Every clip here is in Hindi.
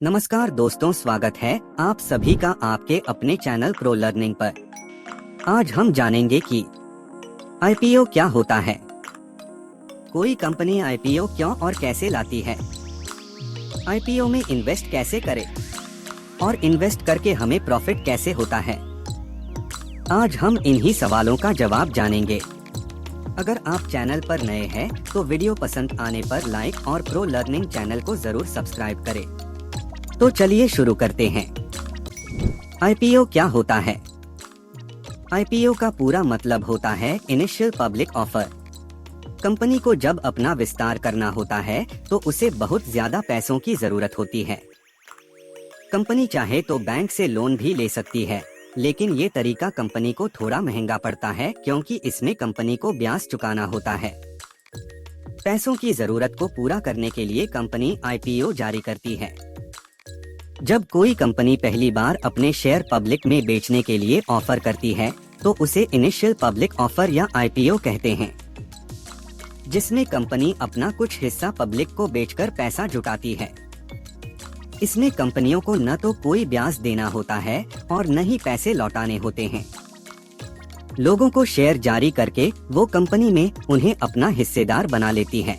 नमस्कार दोस्तों, स्वागत है आप सभी का आपके अपने चैनल प्रो लर्निंग पर। आज हम जानेंगे कि आईपीओ क्या होता है, कोई कंपनी आईपीओ क्यों और कैसे लाती है, आईपीओ में इन्वेस्ट कैसे करें और इन्वेस्ट करके हमें प्रॉफिट कैसे होता है। आज हम इन्हीं सवालों का जवाब जानेंगे। अगर आप चैनल पर नए हैं तो वीडियो पसंद आने पर लाइक और प्रो लर्निंग चैनल को जरूर सब्सक्राइब करें। तो चलिए शुरू करते हैं। आईपीओ क्या होता है? आईपीओ का पूरा मतलब होता है इनिशियल पब्लिक ऑफर। कंपनी को जब अपना विस्तार करना होता है तो उसे बहुत ज्यादा पैसों की जरूरत होती है। कंपनी चाहे तो बैंक से लोन भी ले सकती है, लेकिन ये तरीका कंपनी को थोड़ा महंगा पड़ता है क्योंकि इसमें कंपनी को ब्याज चुकाना होता है। पैसों की जरूरत को पूरा करने के लिए कंपनी आईपीओ जारी करती है। जब कोई कंपनी पहली बार अपने शेयर पब्लिक में बेचने के लिए ऑफर करती है तो उसे इनिशियल पब्लिक ऑफर या आईपीओ कहते हैं, जिसमें कंपनी अपना कुछ हिस्सा पब्लिक को बेचकर पैसा जुटाती है। इसमें कंपनियों को न तो कोई ब्याज देना होता है और न ही पैसे लौटाने होते हैं। लोगों को शेयर जारी करके वो कंपनी में उन्हें अपना हिस्सेदार बना लेती है।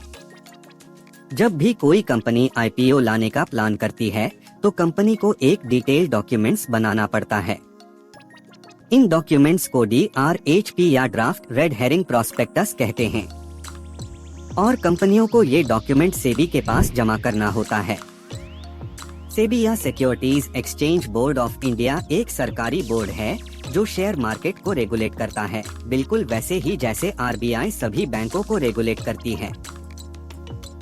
जब भी कोई कंपनी आईपीओ लाने का प्लान करती है तो कंपनी को एक डिटेल डॉक्यूमेंट्स बनाना पड़ता है। इन डॉक्यूमेंट्स को DRHP या ड्राफ्ट रेड हेरिंग प्रोस्पेक्टस कहते हैं और कंपनियों को ये डॉक्यूमेंट सेबी के पास जमा करना होता है। सेबी या securities exchange board of India एक सरकारी बोर्ड है जो शेयर मार्केट को रेगुलेट करता है, बिल्कुल वैसे ही जैसे RBI सभी बैंकों को रेगुलेट करती है।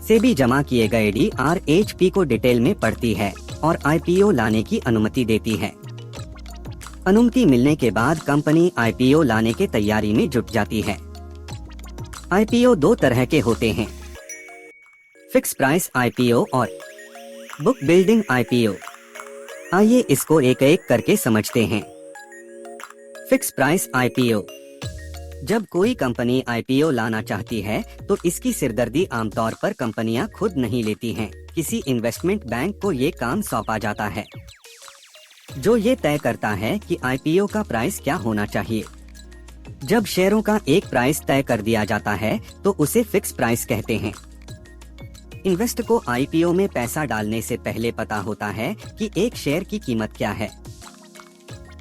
सेबी जमा किए गए DRHP को डिटेल में पढ़ती है और आईपीओ लाने की अनुमति देती है। अनुमति मिलने के बाद कंपनी आईपीओ लाने के तैयारी में जुट जाती है। आईपीओ दो तरह के होते हैं, फिक्स प्राइस आईपीओ और बुक बिल्डिंग आईपीओ। आइए इसको एक एक करके समझते हैं। Fix price IPO. जब कोई कंपनी आईपीओ लाना चाहती है तो इसकी सिरदर्दी आमतौर पर कंपनियां खुद नहीं लेती हैं, किसी इन्वेस्टमेंट बैंक को ये काम सौंपा जाता है, जो ये तय करता है कि आईपीओ का प्राइस क्या होना चाहिए। जब शेयरों का एक प्राइस तय कर दिया जाता है तो उसे फिक्स प्राइस कहते हैं। इन्वेस्टर को आईपीओ में पैसा डालने से पहले पता होता है कि एक शेयर की कीमत क्या है।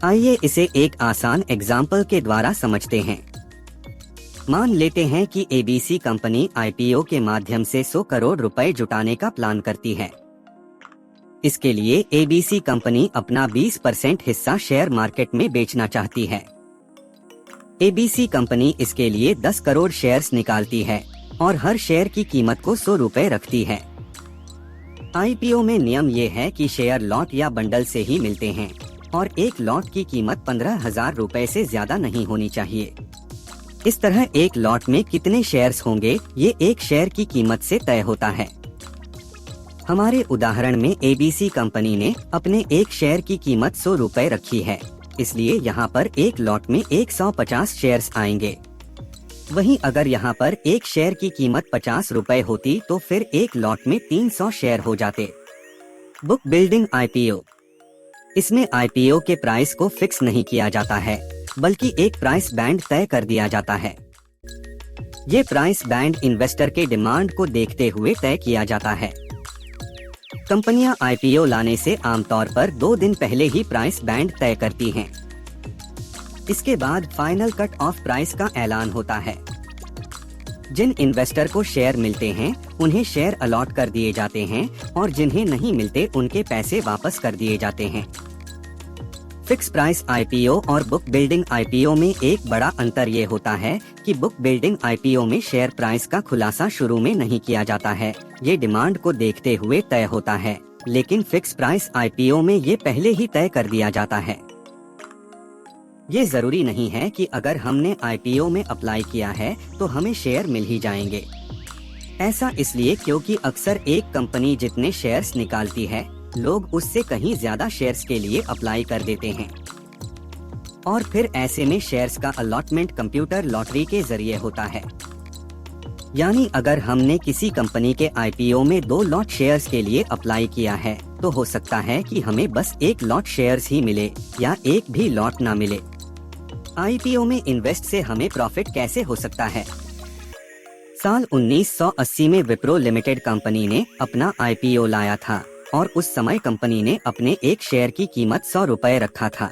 आइए इसे एक आसान एग्जाम्पल के द्वारा समझते हैं। मान लेते हैं कि एबीसी कंपनी आईपीओ के माध्यम से 100 करोड़ रुपए जुटाने का प्लान करती है। इसके लिए एबीसी कंपनी अपना 20% हिस्सा शेयर मार्केट में बेचना चाहती है। एबीसी कंपनी इसके लिए 10 करोड़ शेयर्स निकालती है और हर शेयर की कीमत को 100 रुपए रखती है। आईपीओ में नियम ये है कि शेयर लॉट या बंडल से ही मिलते हैं और एक लॉट की कीमत 15,000 रुपए से ज्यादा नहीं होनी चाहिए। इस तरह एक लॉट में कितने शेयर्स होंगे ये एक शेयर की कीमत से तय होता है। हमारे उदाहरण में एबीसी कंपनी ने अपने एक शेयर की कीमत 100 रुपए रखी है, इसलिए यहाँ पर एक लॉट में 150 शेयर्स आएंगे। वहीं अगर यहाँ पर एक शेयर की कीमत 50 रुपए होती तो फिर एक लॉट में 300 शेयर हो जाते। Book building IPO. इसमें आईपीओ के प्राइस को फिक्स नहीं किया जाता है, बल्कि एक प्राइस बैंड तय कर दिया जाता है। ये प्राइस बैंड इन्वेस्टर के डिमांड को देखते हुए तय किया जाता है। कंपनियां आईपीओ लाने से आमतौर पर 2 दिन पहले ही प्राइस बैंड तय करती हैं। इसके बाद फाइनल कट ऑफ प्राइस का ऐलान होता है। जिन इन्वेस्टर को शेयर मिलते हैं उन्हें शेयर अलॉट कर दिए जाते हैं और जिन्हें नहीं मिलते उनके पैसे वापस कर दिए जाते हैं। फिक्स प्राइस आईपीओ और बुक बिल्डिंग आईपीओ में एक बड़ा अंतर ये होता है कि बुक बिल्डिंग आईपीओ में शेयर प्राइस का खुलासा शुरू में नहीं किया जाता है, ये डिमांड को देखते हुए तय होता है, लेकिन फिक्स प्राइस आईपीओ में ये पहले ही तय कर दिया जाता है। ये जरूरी नहीं है कि अगर हमने आईपीओ में अप्लाई किया है तो हमें शेयर मिल ही जाएंगे। ऐसा इसलिए क्योंकि अक्सर एक कंपनी जितने शेयर्स निकालती है लोग उससे कहीं ज्यादा शेयर्स के लिए अप्लाई कर देते हैं और फिर ऐसे में शेयर्स का अलॉटमेंट कंप्यूटर लॉटरी के जरिए होता है। यानी अगर हमने किसी कंपनी के आईपीओ में 2 लॉट शेयर्स के लिए अप्लाई किया है तो हो सकता है कि हमें बस एक लॉट शेयर्स ही मिले या एक भी लॉट ना मिले। आईपीओ में इन्वेस्ट से हमें प्रॉफिट कैसे हो सकता है? साल 1980 में विप्रो लिमिटेड कंपनी ने अपना आईपीओ लाया था और उस समय कंपनी ने अपने एक शेयर की कीमत 100 रुपए रखा था।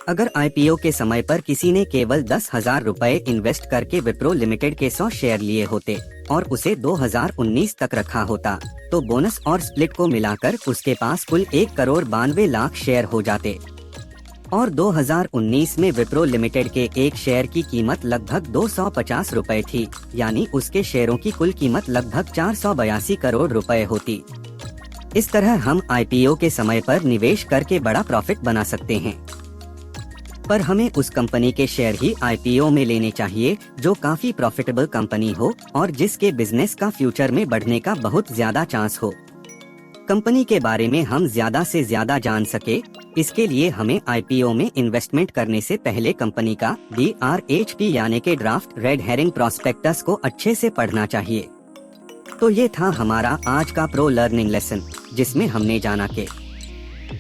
अगर आईपीओ के समय पर किसी ने केवल 10,000 रुपए इन्वेस्ट करके विप्रो लिमिटेड के 100 शेयर लिए होते और उसे 2019 तक रखा होता, तो बोनस और स्प्लिट को मिलाकर उसके पास कुल 1,92,00,000 शेयर हो जाते और 2019 में विप्रो लिमिटेड के एक शेयर की कीमत लगभग 250 रुपए थी, यानी उसके शेयरों की कुल कीमत लगभग 482 करोड़ रुपए होती। इस तरह हम आईपीओ के समय पर निवेश करके बड़ा प्रॉफिट बना सकते हैं। पर हमें उस कंपनी के शेयर ही आईपीओ में लेने चाहिए जो काफी प्रॉफिटेबल कंपनी हो और जिसके बिजनेस का फ्यूचर में बढ़ने का बहुत ज्यादा चांस हो। कंपनी के बारे में हम ज्यादा से ज्यादा जान सके, इसके लिए हमें आईपीओ में इन्वेस्टमेंट करने से पहले कंपनी का DRHP यानी के ड्राफ्ट रेड हेरिंग प्रॉस्पेक्टस को अच्छे से पढ़ना चाहिए। तो ये था हमारा आज का प्रो लर्निंग लेसन, जिसमें हमने जाना कि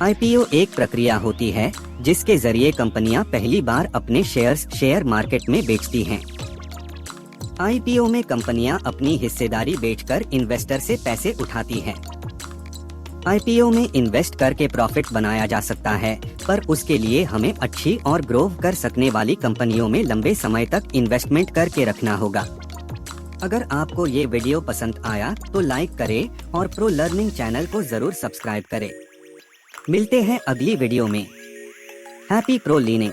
आईपीओ एक प्रक्रिया होती है जिसके जरिए कंपनियां पहली बार अपने शेयर्स शेयर मार्केट में बेचती हैं। आईपीओ में कंपनियां अपनी हिस्सेदारी बेचकर इन्वेस्टर से पैसे उठाती हैं। आईपीओ में इन्वेस्ट करके प्रॉफिट बनाया जा सकता है, पर उसके लिए हमें अच्छी और ग्रो कर सकने वाली कंपनियों में लंबे समय तक इन्वेस्टमेंट करके रखना होगा। अगर आपको ये वीडियो पसंद आया तो लाइक करें और प्रो लर्निंग चैनल को जरूर सब्सक्राइब करें। मिलते हैं अगली वीडियो में। Happy pro learning.